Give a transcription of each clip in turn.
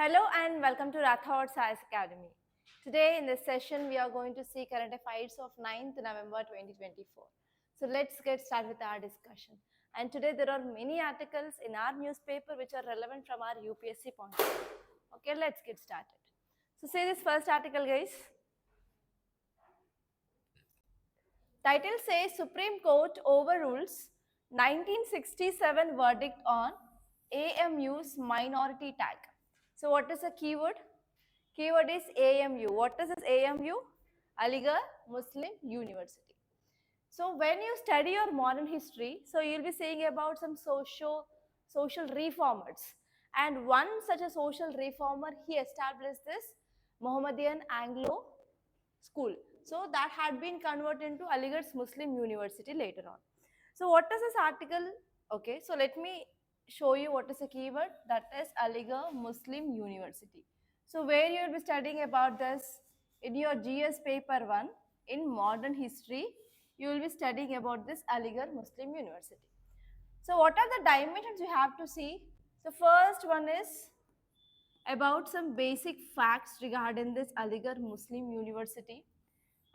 Hello and welcome to Rathods Science Academy. Today in this session we are going to see current affairs of 9th November 2024. So let's get started with our discussion. And today there are many articles in our newspaper which are relevant from our UPSC point of view. Okay, let's get started. So say this first article, guys. Title says Supreme Court overrules 1967 verdict on AMU's minority tag. So what is the keyword? Keyword is AMU. What is this AMU? Aligarh Muslim University. So when you study your modern history, so you'll be saying about some social reformers. And one such a social reformer, he established this Mohammedan Anglo school. So that had been converted into Aligarh's Muslim University later on. So what is this article? Okay, so let me show you what is the keyword. That is Aligarh Muslim University. So where you will be studying about this in your GS paper 1 in modern history, you will be studying about this Aligarh Muslim University. So what are the dimensions you have to see? So first one is about some basic facts regarding this Aligarh Muslim University.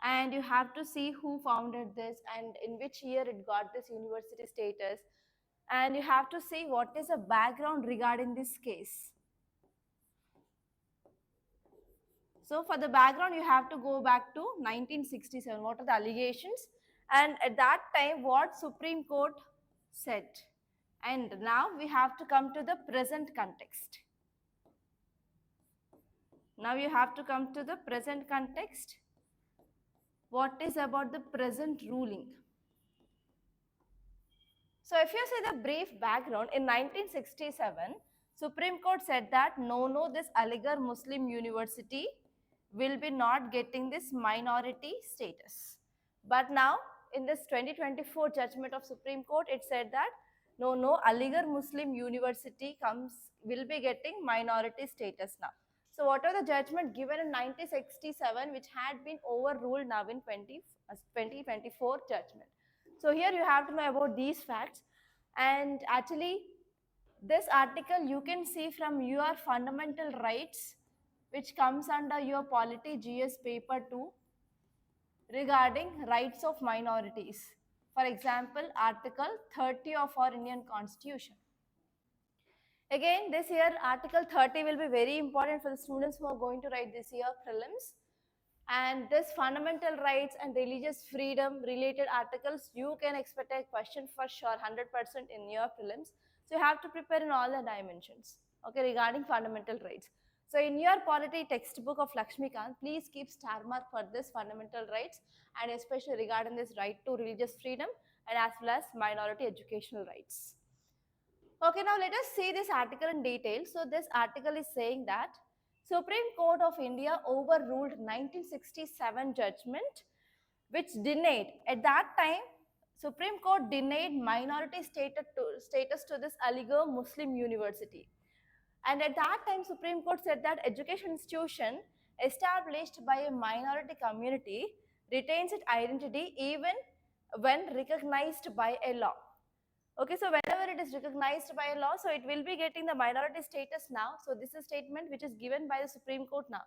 And you have to see who founded this and in which year it got this university status. And you have to see what is the background regarding this case. So for the background, you have to go back to 1967. What are the allegations? And at that time, what Supreme Court said. And now we have to come to the present context. Now you have to come to the present context. What is about the present ruling? So if you see the brief background, in 1967, Supreme Court said that no, this Aligarh Muslim University will be not getting this minority status. But now in this 2024 judgment of Supreme Court, it said that no, Aligarh Muslim University will be getting minority status now. So what are the judgment given in 1967 which had been overruled now in 2024 judgment? So here you have to know about these facts, and actually this article you can see from your fundamental rights which comes under your polity GS paper 2 regarding rights of minorities. For example, article 30 of our Indian Constitution. Again, this year article 30 will be very important for the students who are going to write this year prelims. And this fundamental rights and religious freedom related articles, you can expect a question for sure 100% in your prelims. So you have to prepare in all the dimensions, okay, regarding fundamental rights. So in your polity textbook of Lakshmikant, please keep star mark for this fundamental rights and especially regarding this right to religious freedom and as well as minority educational rights. Okay, now let us see this article in detail. So this article is saying that Supreme Court of India overruled 1967 judgment which denied, at that time Supreme Court denied minority status to this Aligarh Muslim University. And at that time Supreme Court said that education institution established by a minority community retains its identity even when recognized by a law. Okay, so whenever it is recognized by a law, so it will be getting the minority status now. So this is a statement which is given by the Supreme Court now.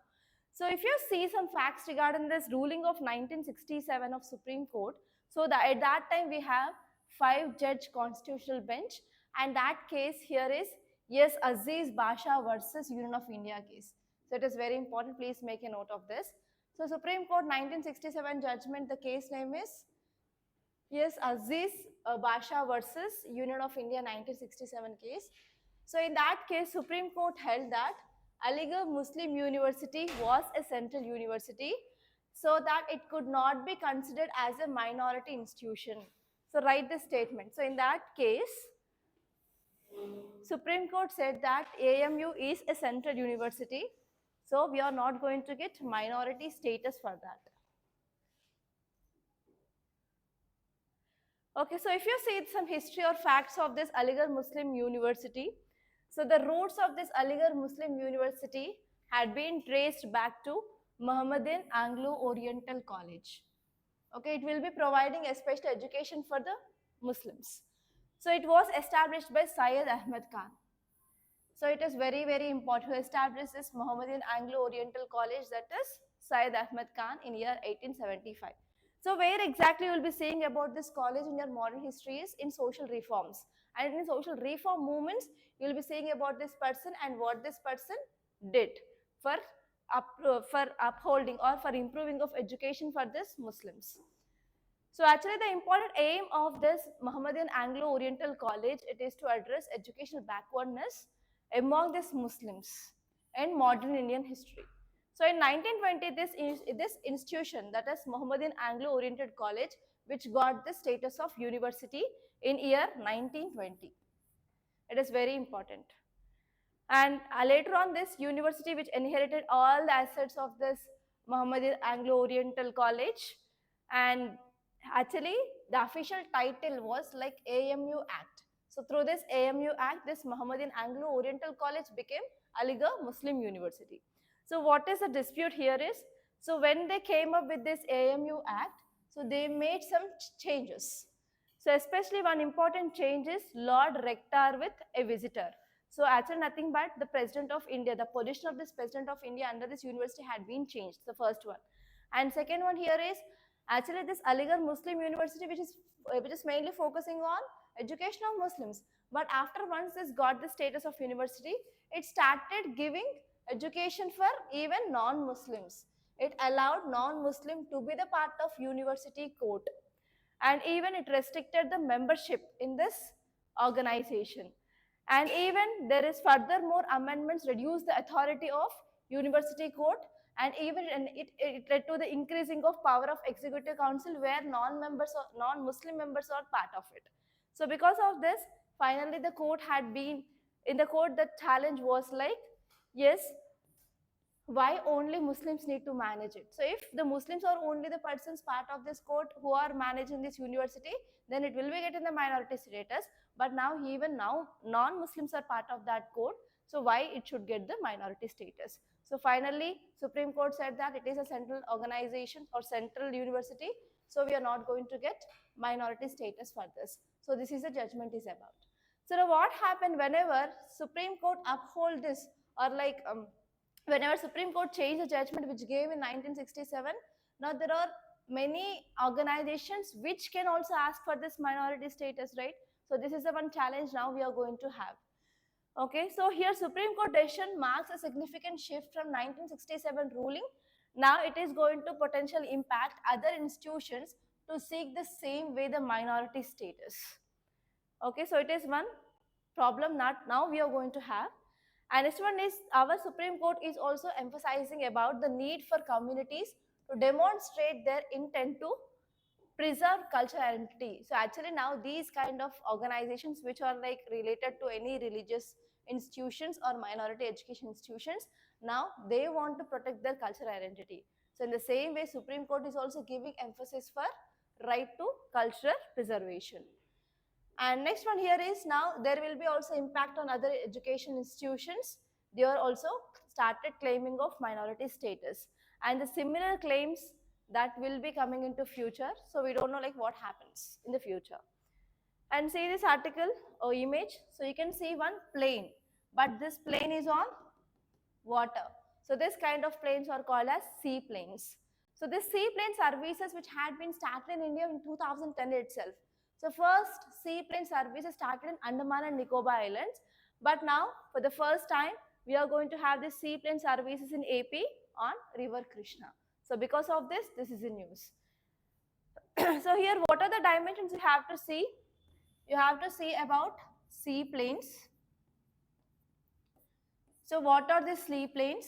So if you see some facts regarding this ruling of 1967 of Supreme Court, so that at that time we have 5-judge constitutional bench, and that case here is yes Aziz Basha versus Union of India case. So it is very important, please make a note of this. So Supreme Court 1967 judgment, the case name is yes Aziz Basha versus Union of India 1967 case. So in that case, Supreme Court held that Aligarh Muslim University was a central university so that it could not be considered as a minority institution. So write this statement. So in that case, Supreme Court said that AMU is a central university, so we are not going to get minority status for that. Okay, so if you see some history or facts of this Aligarh Muslim University, so the roots of this Aligarh Muslim University had been traced back to Mohammedan Anglo-Oriental College. Okay, it will be providing a special education for the Muslims. So it was established by Syed Ahmed Khan. So it is very, very important to establish this Mohammedan Anglo-Oriental College, that is Syed Ahmed Khan, in year 1875. So where exactly you will be seeing about this college in your modern history is in social reforms. And in social reform movements, you will be seeing about this person and what this person did for, for upholding or for improving of education for this Muslims. So actually the important aim of this Mohammedan Anglo-Oriental College, it is to address educational backwardness among these Muslims in modern Indian history. So in 1920, this institution, that is Mohammedan Anglo-Oriental College, which got the status of university in year 1920. It is very important. And later on, this university, which inherited all the assets of this Mohammedan Anglo-Oriental College, and actually the official title was like AMU Act. So through this AMU Act, this Mohammedan Anglo-Oriental College became Aligarh Muslim University. So what is the dispute here is, so when they came up with this AMU Act, so they made some changes. So especially one important change is Lord Rector with a visitor. So actually nothing but the President of India, the position of this President of India under this university had been changed, the first one. And second one here is actually this Aligarh Muslim University, which is mainly focusing on education of Muslims. But after once this got the status of university, it started giving education for even non-Muslims. It allowed non-Muslim to be the part of university court. And even it restricted the membership in this organization. And even there is further more amendments reduce the authority of university court, and even it led to the increasing of power of executive council where non-members or non-Muslim members are part of it. So because of this, finally the court had been, in the court the challenge was like, yes, why only Muslims need to manage it? So if the Muslims are only the persons part of this court who are managing this university, then it will be getting the minority status. But now even now non-Muslims are part of that court. So why it should get the minority status? So finally Supreme Court said that it is a central organization or central university. So we are not going to get minority status for this. So this is the judgment is about. So now what happened whenever Supreme Court uphold this, or like whenever Supreme Court changed the judgment which gave in 1967, now there are many organizations which can also ask for this minority status, right? So this is the one challenge now we are going to have. Okay, so here Supreme Court decision marks a significant shift from 1967 ruling. Now it is going to potentially impact other institutions to seek the same way the minority status. Okay, so it is one problem that now we are going to have. And this one is our Supreme Court is also emphasizing about the need for communities to demonstrate their intent to preserve cultural identity. So actually now these kind of organizations which are like related to any religious institutions or minority education institutions, now they want to protect their cultural identity. So in the same way, Supreme Court is also giving emphasis for right to cultural preservation. And next one here is, now there will be also impact on other education institutions. They are also started claiming of minority status, and the similar claims that will be coming into future. So we don't know like what happens in the future. And see this article or image. So you can see one plane, but this plane is on water. So this kind of planes are called as seaplanes. So this seaplane services which had been started in India in 2010 itself. So first seaplane services started in Andaman and Nicobar Islands, but now for the first time we are going to have this seaplane services in AP on River Krishna. So because of this, this is in news. So here what are the dimensions you have to see? You have to see about seaplanes. So what are the seaplanes?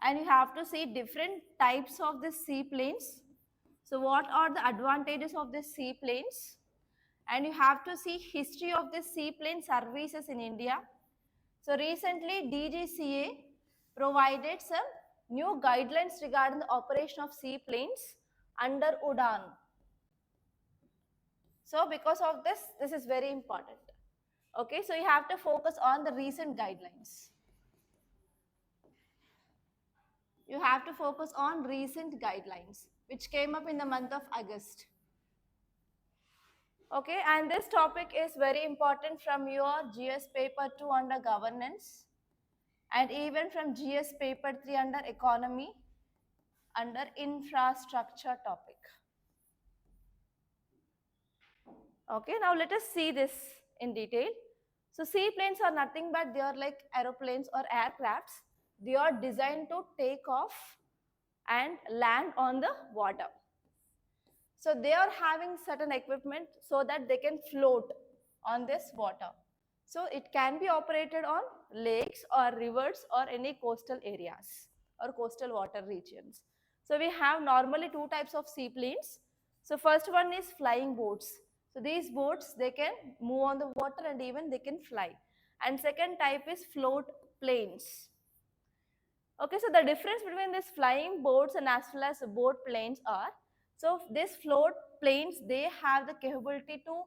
And you have to see different types of the seaplanes. So what are the advantages of the seaplanes? And you have to see history of the seaplane services in India. So recently DGCA provided some new guidelines regarding the operation of seaplanes under UDAN. So because of this, this is very important. Okay, so you have to focus on the recent guidelines. You have to focus on recent guidelines which came up in the month of August. Okay, and this topic is very important from your GS paper 2 under governance and even from GS paper 3 under economy under infrastructure topic. Okay, now let us see this in detail. So seaplanes are nothing but they are like aeroplanes or aircrafts. They are designed to take off and land on the water. So they are having certain equipment so that they can float on this water. So it can be operated on lakes or rivers or any coastal areas or coastal water regions. So we have normally two types of seaplanes. So first one is flying boats. So these boats, they can move on the water and even they can fly. And second type is float planes. Okay, so the difference between these flying boats and as well as boat planes are, so these float planes, they have the capability to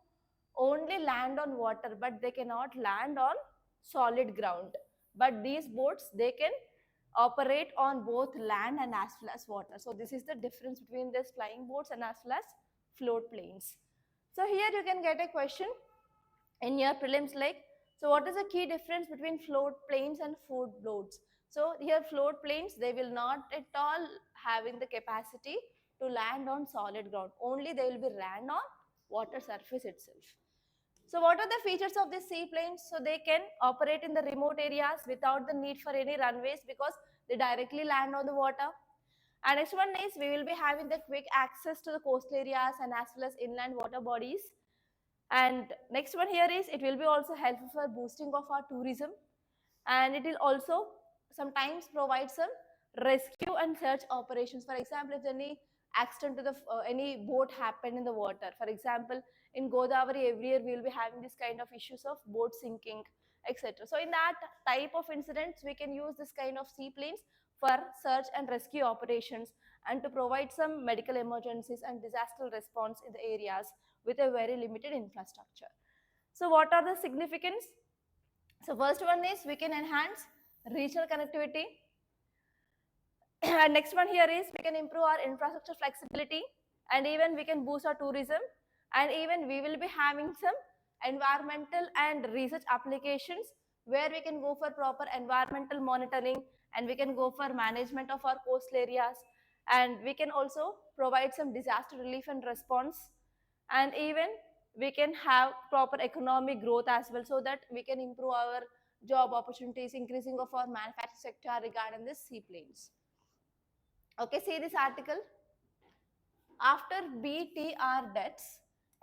only land on water, but they cannot land on solid ground. But these boats, they can operate on both land and as well as water. So this is the difference between these flying boats and as well as float planes. So here you can get a question in your prelims like, so what is the key difference between float planes and food boats? So here float planes, they will not at all having the capacity to land on solid ground. Only they will be land on water surface itself. So what are the features of these seaplanes? So they can operate in the remote areas without the need for any runways because they directly land on the water. And next one is we will be having the quick access to the coastal areas and as well as inland water bodies. And next one here is it will be also helpful for boosting of our tourism, and it will also sometimes provide some rescue and search operations. For example, if any accident to the any boat happened in the water, for example in Godavari every year we will be having this kind of issues of boat sinking, etc. So in that type of incidents we can use this kind of seaplanes for search and rescue operations and to provide some medical emergencies and disaster response in the areas with a very limited infrastructure. So what are the significance? So first one is we can enhance regional connectivity. And next one here is we can improve our infrastructure flexibility and even we can boost our tourism, and even we will be having some environmental and research applications where we can go for proper environmental monitoring and we can go for management of our coastal areas, and we can also provide some disaster relief and response, and even we can have proper economic growth as well so that we can improve our job opportunities, increasing of our manufacturing sector regarding the seaplanes. Okay, see this article. After BTR deaths,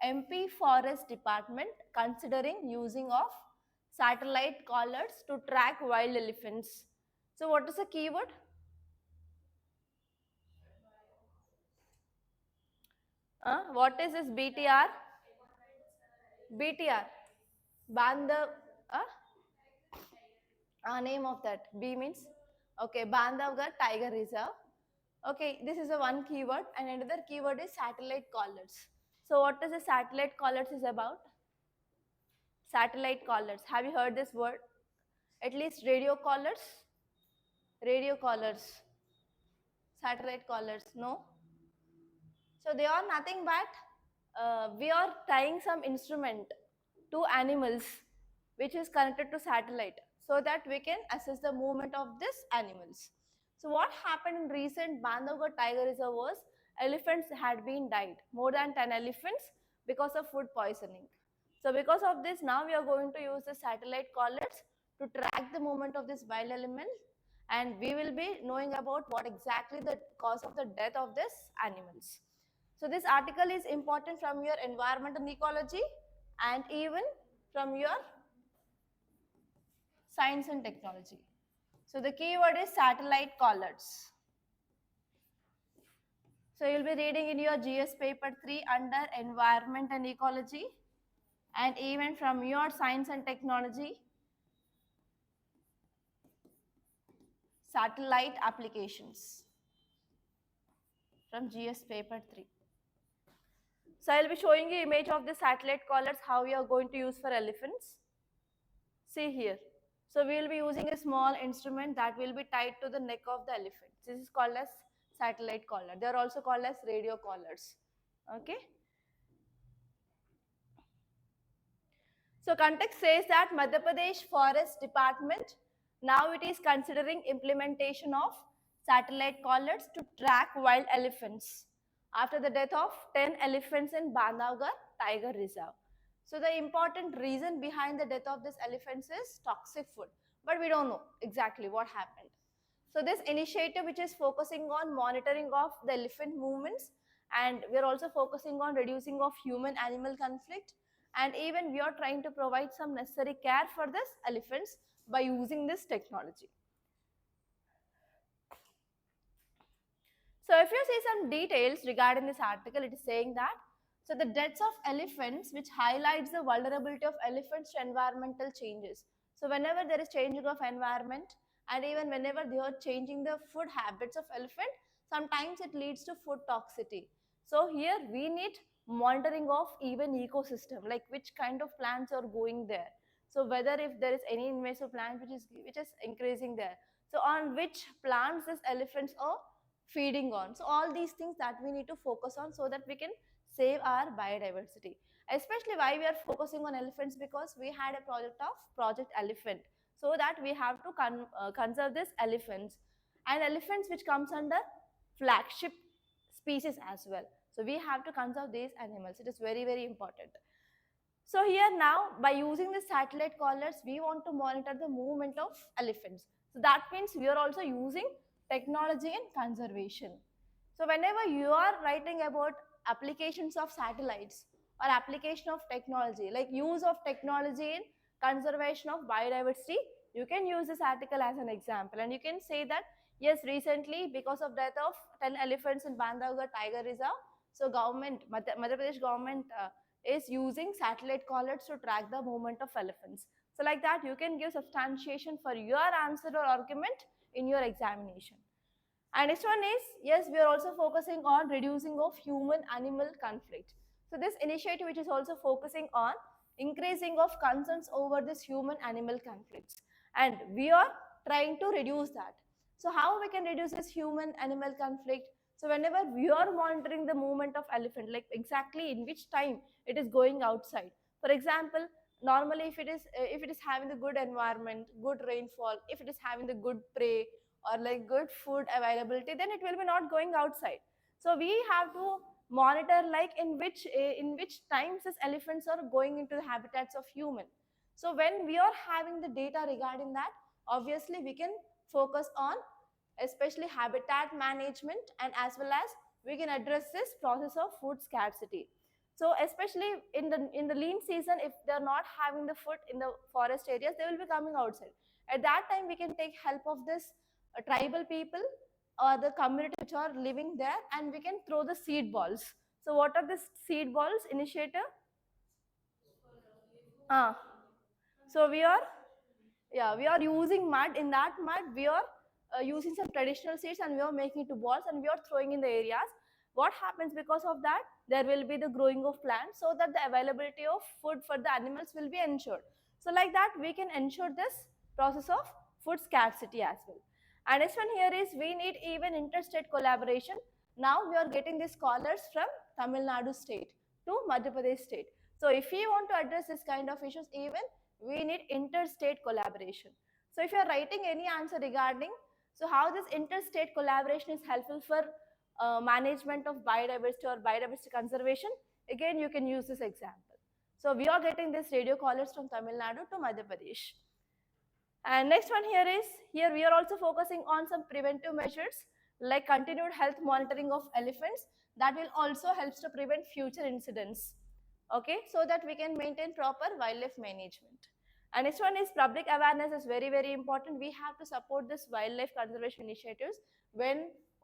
MP Forest Department considering using of satellite collars to track wild elephants. So what is the keyword? What is this BTR? BTR. Bandhav. Name of that. B means, okay, Bandhavgarh Tiger Reserve. Okay, this is a one keyword, and another keyword is satellite collars. So what is the satellite collars is about? Satellite collars. Have you heard this word? At least radio collars? Radio collars. Satellite collars. No? So they are nothing but we are tying some instrument to animals which is connected to satellite so that we can assess the movement of these animals. So what happened in recent Bandhavgarh Tiger Reserve was elephants had been died, more than 10 elephants because of food poisoning. So because of this, now we are going to use the satellite collars to track the movement of this wild animal, and we will be knowing about what exactly the cause of the death of these animals. So this article is important from your environment and ecology and even from your science and technology. So the keyword is satellite collars. So you'll be reading in your GS paper 3 under environment and ecology, and even from your science and technology, satellite applications from GS paper 3. So I'll be showing you image of the satellite collars, how you are going to use for elephants. See here. So we will be using a small instrument that will be tied to the neck of the elephant. This is called as satellite collar. They are also called as radio collars. Okay. So context says that Madhya Pradesh Forest Department, now it is considering implementation of satellite collars to track wild elephants after the death of 10 elephants in Bandhavgarh Tiger Reserve. So the important reason behind the death of these elephants is toxic food, but we don't know exactly what happened. So this initiative, which is focusing on monitoring of the elephant movements, and we are also focusing on reducing of human-animal conflict, and even we are trying to provide some necessary care for these elephants by using this technology. So if you see some details regarding this article, it is saying that, so the deaths of elephants, which highlights the vulnerability of elephants to environmental changes. So whenever there is changing of environment, and even whenever they are changing the food habits of elephant, sometimes it leads to food toxicity. So here we need monitoring of even ecosystem, like which kind of plants are going there. So whether if there is any invasive plant which is increasing there. So on which plants these elephants are feeding on. So all these things that we need to focus on so that we can save our biodiversity. Especially why we are focusing on elephants, because we had a project of Project Elephant, so that we have to conserve these elephants, and elephants which comes under flagship species as well. So we have to conserve these animals. It is very, very important. So here now, by using the satellite collars, we want to monitor the movement of elephants. So that means we are also using technology in conservation. So whenever you are writing about applications of satellites or application of technology, like use of technology in conservation of biodiversity, you can use this article as an example, and you can say that yes, recently because of death of 10 elephants in Bandhavgarh Tiger Reserve, so Madhya Pradesh government is using satellite collars to track the movement of elephants. So like that, you can give substantiation for your answer or argument in your examination. And next one is, yes, we are also focusing on reducing of human-animal conflict. So this initiative, which is also focusing on increasing of concerns over this human-animal conflicts, and we are trying to reduce that. So how we can reduce this human-animal conflict? So whenever we are monitoring the movement of elephant, like exactly in which time it is going outside. For example, normally if it is having the good environment, good rainfall, if it is having the good prey or like good food availability, then it will be not going outside. So we have to monitor like in which times these elephants are going into the habitats of human. So when we are having the data regarding that, obviously we can focus on especially habitat management, and as well as we can address this process of food scarcity. So especially in the lean season, if they're not having the food in the forest areas, they will be coming outside. At that time, we can take help of this tribal people or the community which are living there, and we can throw the seed balls. So what are the seed balls initiative? Ah, so we are using mud. In that mud, we are using some traditional seeds, and we are making it to balls, and we are throwing in the areas. What happens because of that? There will be the growing of plants, so that the availability of food for the animals will be ensured. So like that, we can ensure this process of food scarcity as well. And next one here is, we need even interstate collaboration. Now we are getting these scholars from Tamil Nadu state to Madhya Pradesh state. So if we want to address this kind of issues, even we need interstate collaboration. So if you are writing any answer regarding, so how this interstate collaboration is helpful for management of biodiversity or biodiversity conservation, again you can use this example. So we are getting this radio callers from Tamil Nadu to Madhya Pradesh. And next one here is, here we are also focusing on some preventive measures like continued health monitoring of elephants, that will also helps to prevent future incidents. Okay, so that we can maintain proper wildlife management. And next one is, public awareness is very, very important. We have to support this wildlife conservation initiatives.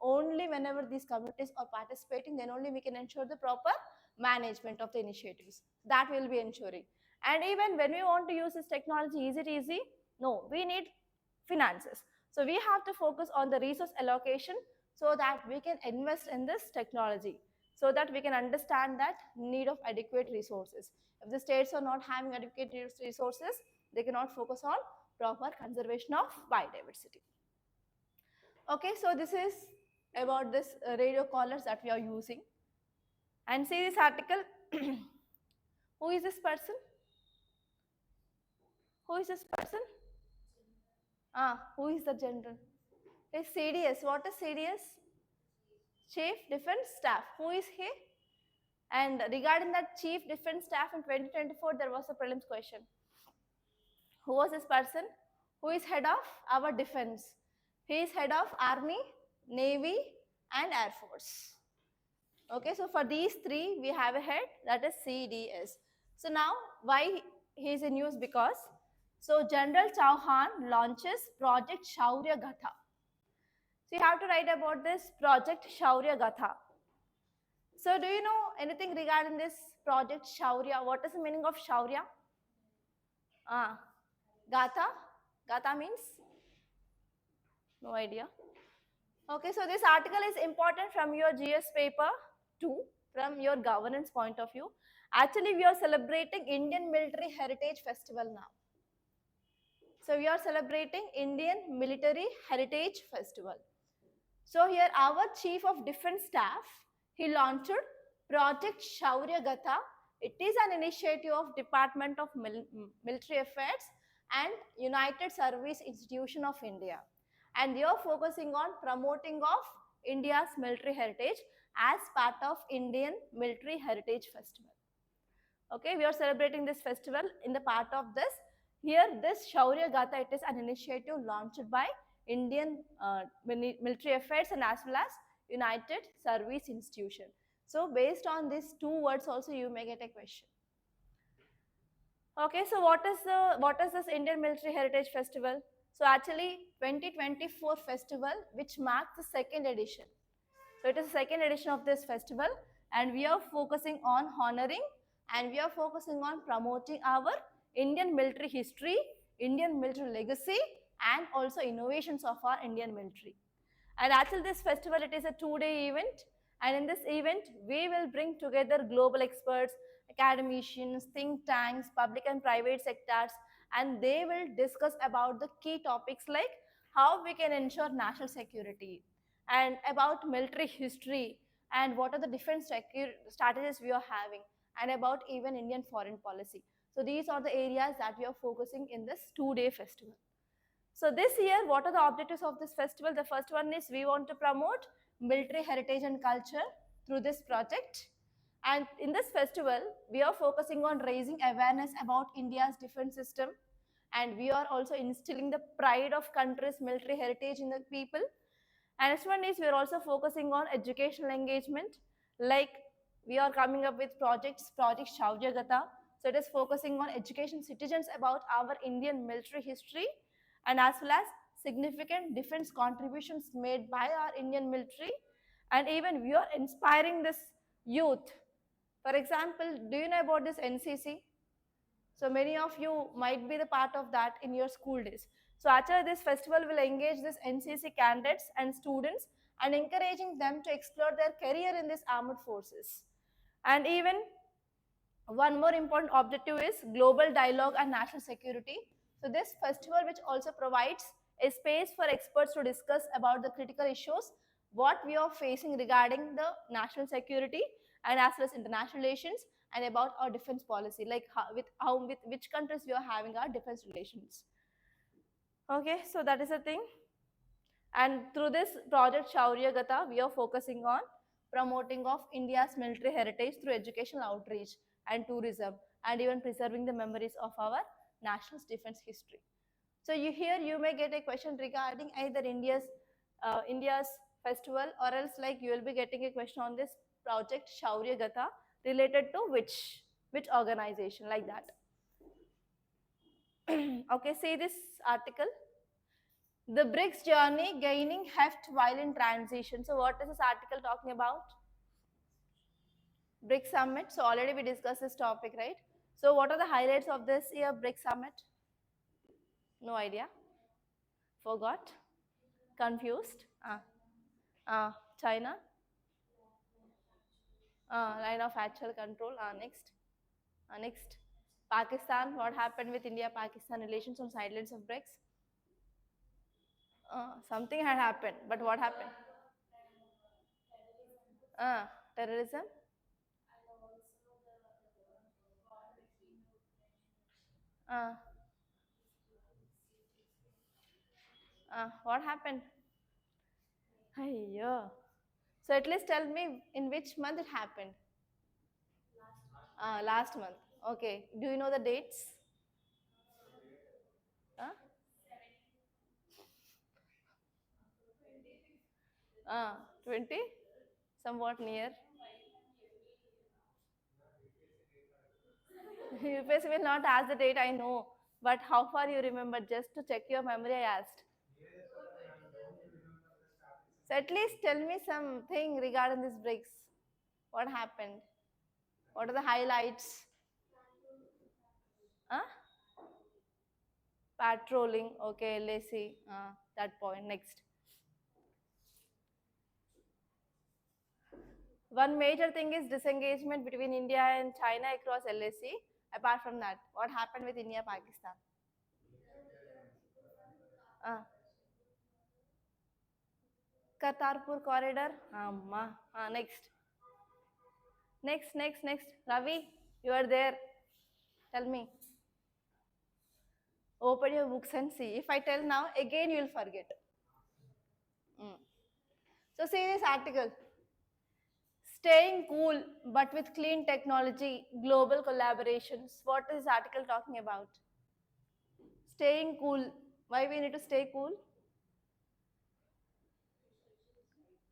Only whenever these communities are participating, then only we can ensure the proper management of the initiatives. That will be ensuring. And even when we want to use this technology, is it easy? No, we need finances. So we have to focus on the resource allocation so that we can invest in this technology, so that we can understand that need of adequate resources. If the states are not having adequate resources, they cannot focus on proper conservation of biodiversity. Okay, so this is about this radio collars that we are using. And see this article. Who is this person? Who is this person? Who is the general? Is CDS. What is CDS? Chief Defence Staff. Who is he? And regarding that Chief Defence Staff in 2024, there was a prelims question. Who was this person? Who is head of our defense? He is head of Army, Navy, and Air Force. Okay, so for these three, we have a head, that is CDS. So now, why he is in news? Because, so General Chauhan launches Project Shaurya Gatha. So you have to write about this Project Shaurya Gatha. So do you know anything regarding this Project Shaurya? What is the meaning of Shaurya? Gatha? Gatha means? No idea. Okay, so this article is important from your GS paper 2, from your governance point of view. Actually, we are celebrating Indian Military Heritage Festival now. So we are celebrating Indian Military Heritage Festival. So here our Chief of Defence Staff, he launched Project Shaurya Gatha. It is an initiative of Department of Military Affairs and United Service Institution of India. And they are focusing on promoting of India's military heritage as part of Indian Military Heritage Festival. Okay, we are celebrating this festival in the part of this. Here, this Shaurya Gatha, it is an initiative launched by Indian Military Affairs and as well as United Service Institution. So, based on these two words also, you may get a question. Okay, so what is this Indian Military Heritage Festival? So actually 2024 festival, which marks the second edition. So it is the second edition of this festival, and we are focusing on honoring and we are focusing on promoting our Indian military history, Indian military legacy, and also innovations of our Indian military. And actually this festival, it is a 2-day event, and in this event we will bring together global experts, academicians, think tanks, public and private sectors, and they will discuss about the key topics like how we can ensure national security and about military history and what are the different strategies we are having and about even Indian foreign policy. So these are the areas that we are focusing in this 2-day festival. So this year, what are the objectives of this festival? The first one is we want to promote military heritage and culture through this project. And in this festival, we are focusing on raising awareness about India's defense system, and we are also instilling the pride of country's military heritage in the people. And next one is we are also focusing on educational engagement, like we are coming up with Project Shaurya Gatha. So it is focusing on education citizens about our Indian military history and as well as significant defense contributions made by our Indian military. And even we are inspiring this youth. For example, do you know about this NCC? So many of you might be the part of that in your school days. So actually this festival will engage this NCC candidates and students and encouraging them to explore their career in these armed forces. And even one more important objective is global dialogue and national security. So this festival, which also provides a space for experts to discuss about the critical issues, what we are facing regarding the national security and as well as international relations, and about our defense policy, like with which countries we are having our defense relations. Okay, so that is the thing. And through this Project Shaurya Gatha, we are focusing on promoting of India's military heritage through educational outreach and tourism, and even preserving the memories of our national defense history. So here you may get a question regarding either India's festival, or else like you will be getting a question on this Project Shaurya Gatha related to which organization, like that. Okay, see this article. The BRICS journey gaining heft while in transition. So what is this article talking about? BRICS summit. So already we discussed this topic, right? So what are the highlights of this year BRICS summit? No idea. Forgot. Confused. China. Line of actual control. Next. Pakistan. What happened with India-Pakistan relations on sidelines of BRICS? Something had happened, but what happened? Terrorism. What happened? Ayyo. So at least tell me in which month it happened. Last month. Okay. Do you know the dates? 20? Somewhat near. UPSC will not ask the date, I know. But how far you remember? Just to check your memory, I asked. So at least tell me something regarding this BRICS. What happened? What are the highlights? Huh? Patrolling. Okay, let's see. That point. Next. One major thing is disengagement between India and China across LAC. Apart from that, what happened with India, Pakistan? Uh, Kartarpur corridor. Next. Next. Ravi, you are there. Tell me. Open your books and see. If I tell now, again you will forget. So see this article. Staying cool but with clean technology, global collaborations. What is this article talking about? Staying cool. Why we need to stay cool?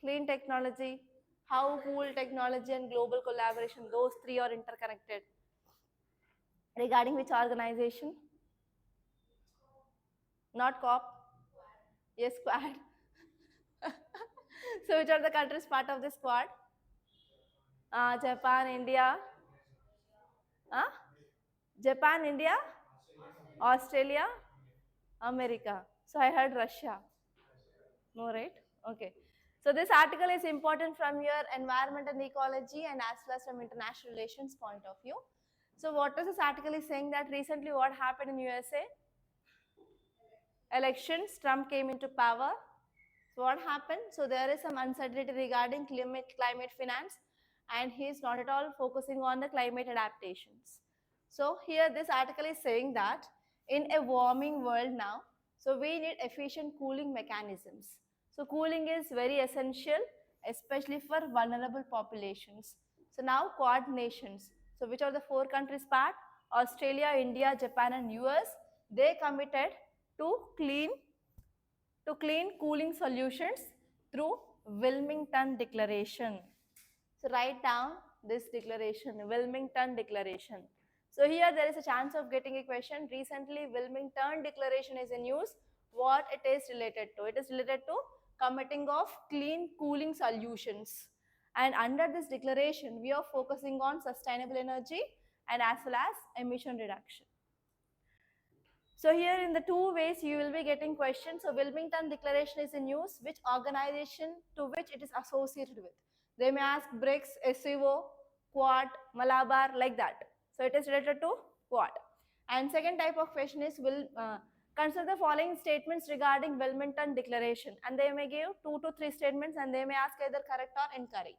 Clean technology. How cool technology and global collaboration, those three are interconnected. Regarding which organization? Not COP. Yes, Quad. So which are the countries part of this Quad? Japan, India. Japan, India, Australia, America. So I heard Russia. No, right? Okay. So this article is important from your environment and ecology and as well as from international relations point of view. So what is this article is saying that recently what happened in USA? Elections, Trump came into power. So what happened? So there is some uncertainty regarding climate finance, and he is not at all focusing on the climate adaptations. So here this article is saying that in a warming world now, so we need efficient cooling mechanisms. So cooling is very essential, especially for vulnerable populations. So now Quad nations. So which are the four countries part? Australia, India, Japan and US. They committed to clean cooling solutions through Wilmington Declaration. So write down this declaration, Wilmington Declaration. So here there is a chance of getting a question. Recently, Wilmington Declaration is in news. What it is related to? It is related to committing of clean cooling solutions. And under this declaration, we are focusing on sustainable energy and as well as emission reduction. So here in the two ways you will be getting questions. So Wilmington Declaration is in use. Which organization to which it is associated with? They may ask BRICS, SCO, Quad, Malabar, like that. So it is related to Quad. And second type of question is will consider the following statements regarding Wilmington Declaration, and they may give 2 to 3 statements and they may ask either correct or incorrect.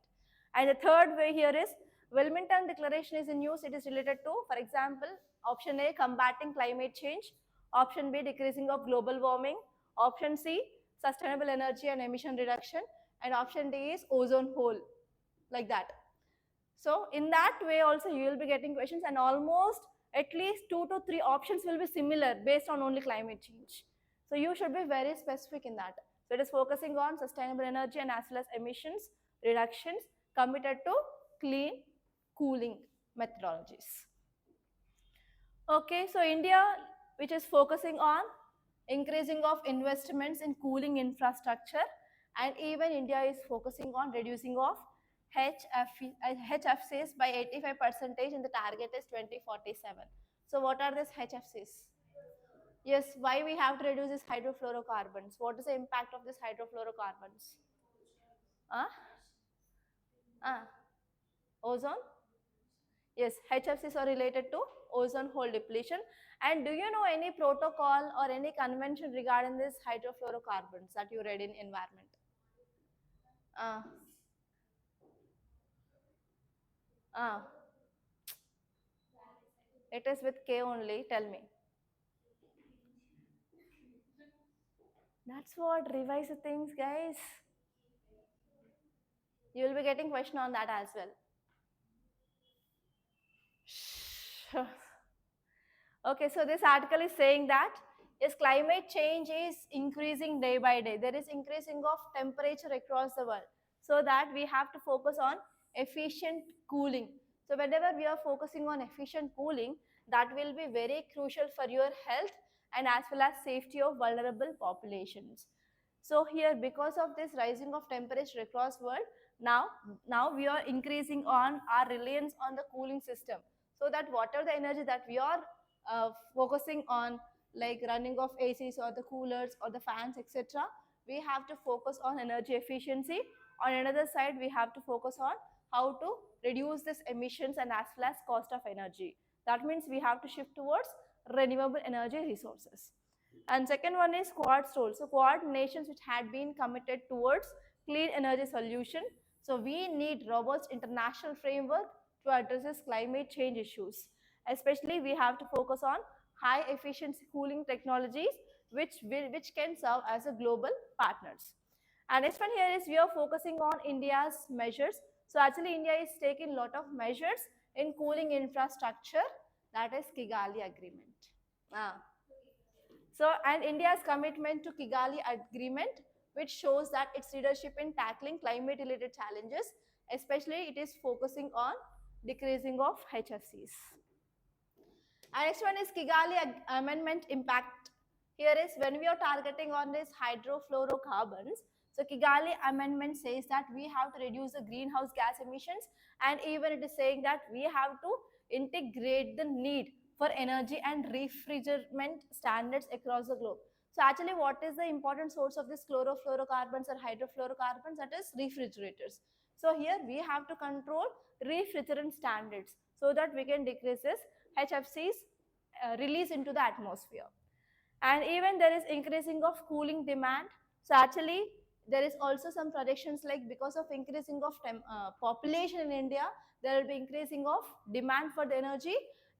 And the third way here is Wilmington Declaration is in use. It is related to, for example, option A, combating climate change. Option B, decreasing of global warming. Option C, sustainable energy and emission reduction. And option D is ozone hole, like that. So in that way also you will be getting questions, and almost at least 2 to 3 options will be similar based on only climate change. So you should be very specific in that. So it is focusing on sustainable energy and as well as emissions reductions, committed to clean cooling methodologies. Okay, so India, which is focusing on increasing of investments in cooling infrastructure, and even India is focusing on reducing of HFCs by 85% and the target is 2047. So what are these HFCs? Yes, why we have to reduce these hydrofluorocarbons? What is the impact of these hydrofluorocarbons? Uh? Ozone? Yes, HFCs are related to ozone hole depletion. And do you know any protocol or any convention regarding this hydrofluorocarbons that you read in environment? Uh, uh, it is with K only, tell me. That's what, revise the things, guys. You will be getting question on that as well. Okay, so this article is saying that yes, climate change is increasing day by day. There is increasing of temperature across the world. So that we have to focus on efficient cooling. So whenever we are focusing on efficient cooling, that will be very crucial for your health and as well as safety of vulnerable populations. So here, because of this rising of temperature across world, now we are increasing on our reliance on the cooling system. So that whatever the energy that we are focusing on, like running of ACs or the coolers or the fans, etc., we have to focus on energy efficiency. On another side, we have to focus on how to reduce this emissions and as well as cost of energy. That means we have to shift towards renewable energy resources. And second one is Quad's role. So Quad nations which had been committed towards clean energy solution. So we need robust international framework to address this climate change issues. Especially we have to focus on high efficiency cooling technologies which can serve as a global partners. And next one here is we are focusing on India's measures. So actually India is taking a lot of measures in cooling infrastructure, that is Kigali Agreement. So, and India's commitment to Kigali Agreement, which shows that its leadership in tackling climate-related challenges, especially it is focusing on decreasing of HFCs. And next one is Kigali Amendment impact. Here is when we are targeting on these hydrofluorocarbons. So Kigali Amendment says that we have to reduce the greenhouse gas emissions, and even it is saying that we have to integrate the need for energy and refrigerant standards across the globe. So actually, what is the important source of this chlorofluorocarbons or hydrofluorocarbons? That is refrigerators. So here we have to control refrigerant standards so that we can decrease this HFCs release into the atmosphere. And even there is increasing of cooling demand. So actually there is also some projections like because of increasing of population in India, there will be increasing of demand for the energy,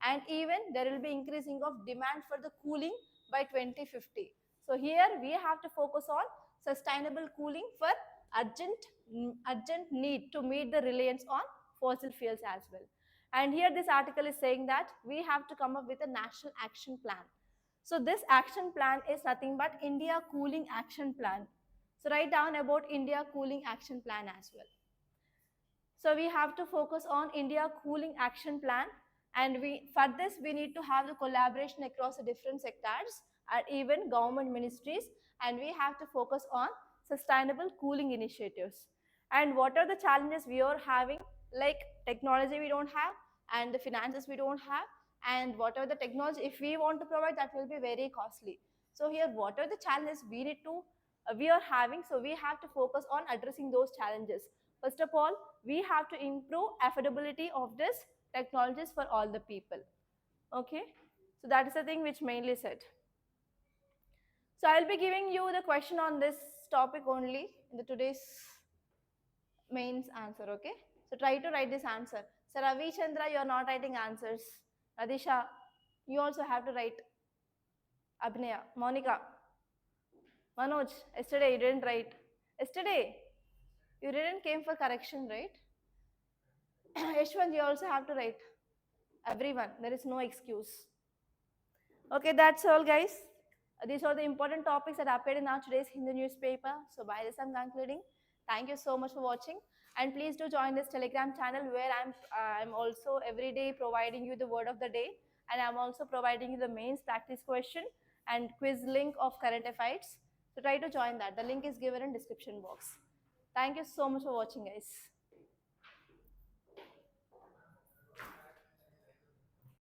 and even there will be increasing of demand for the cooling by 2050. So here we have to focus on sustainable cooling for urgent need to meet the reliance on fossil fuels as well. And here this article is saying that we have to come up with a national action plan. So this action plan is nothing but India Cooling Action Plan. So write down about India Cooling Action Plan as well. So we have to focus on India Cooling Action Plan, and for this we need to have the collaboration across the different sectors and even government ministries, and we have to focus on sustainable cooling initiatives. And what are the challenges we are having? Like technology we don't have, and the finances we don't have, and whatever the technology if we want to provide, that will be very costly. So here what are the challenges we are having? So we have to focus on addressing those challenges. First of all, we have to improve affordability of this technologies for all the people. Okay, so that is the thing which mainly said. So I'll be giving you the question on this topic only in the today's mains answer. Okay, so try to write this answer. So Ravi Chandra, you are not writing answers. Radisha, you also have to write. Abhinaya, Monica, Manoj, yesterday you didn't write. Yesterday you didn't came for correction, right? Yashwant, you also have to write. Everyone, there is no excuse. Okay, that's all, guys. These are the important topics that appeared in our today's Hindu newspaper. So by this I'm concluding. Thank you so much for watching, and please do join this Telegram channel where I'm also every day providing you the word of the day, and I'm also providing you the mains practice question and quiz link of current affairs. So try to join that. The link is given in description box. Thank you so much for watching, guys.